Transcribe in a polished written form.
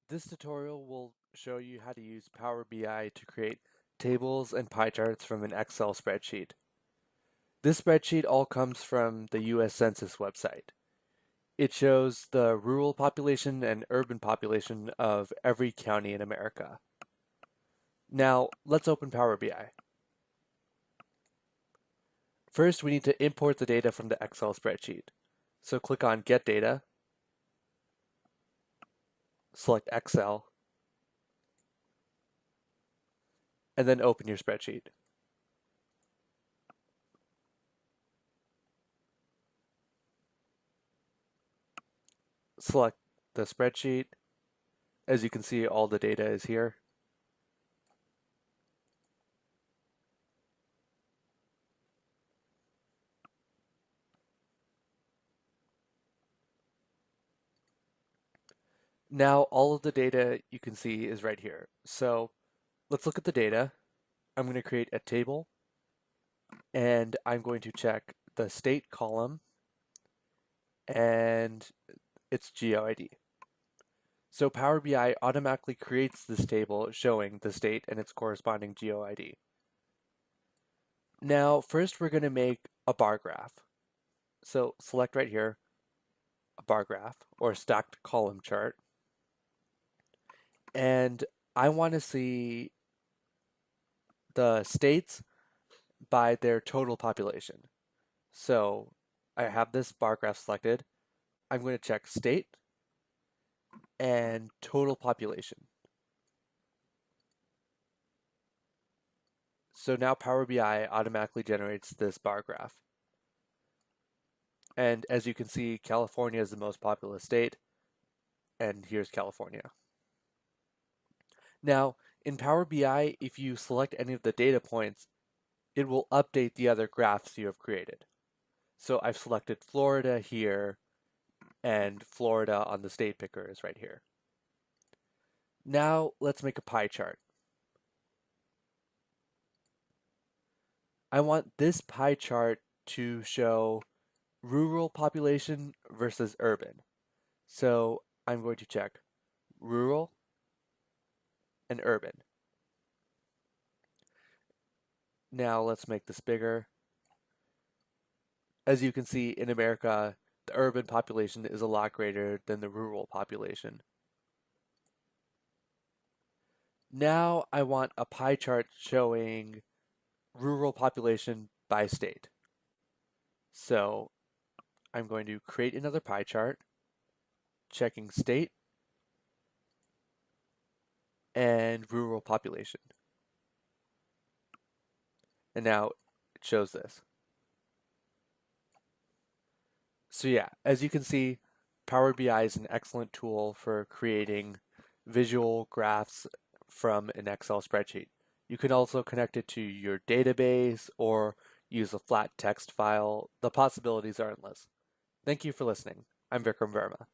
This tutorial will show you how to use Power BI to create tables and pie charts from an Excel spreadsheet. This spreadsheet all comes from the US Census website. It shows the rural population and urban population of every county in America. Now, let's open Power BI. First, we need to import the data from the Excel spreadsheet. So click on Get Data, select Excel, and then open your spreadsheet. Select the spreadsheet. As you can see, all the data is here. Now all of the data you can see is right here. So let's look at the data. I'm going to create a table and I'm going to check the state column and its GeoID. So Power BI automatically creates this table showing the state and its corresponding GeoID. Now first we're going to make a bar graph. So select right here, a bar graph or stacked column chart. And I want to see the states by their total population. So I have this bar graph selected. I'm going to check state and total population. So now Power BI automatically generates this bar graph. And as you can see, California is the most populous state, and here's California. Now, in Power BI, if you select any of the data points, it will update the other graphs you have created. So I've selected Florida here, and Florida on the state picker is right here. Now let's make a pie chart. I want this pie chart to show rural population versus urban. So I'm going to check rural and urban. Now let's make this bigger. As you can see, in America, the urban population is a lot greater than the rural population. Now I want a pie chart showing rural population by state. So I'm going to create another pie chart, checking state and rural population. And now it shows this. So yeah, as you can see, Power BI is an excellent tool for creating visual graphs from an Excel spreadsheet. You can also connect it to your database or use a flat text file. The possibilities are endless. Thank you for listening. I'm Vikram Verma.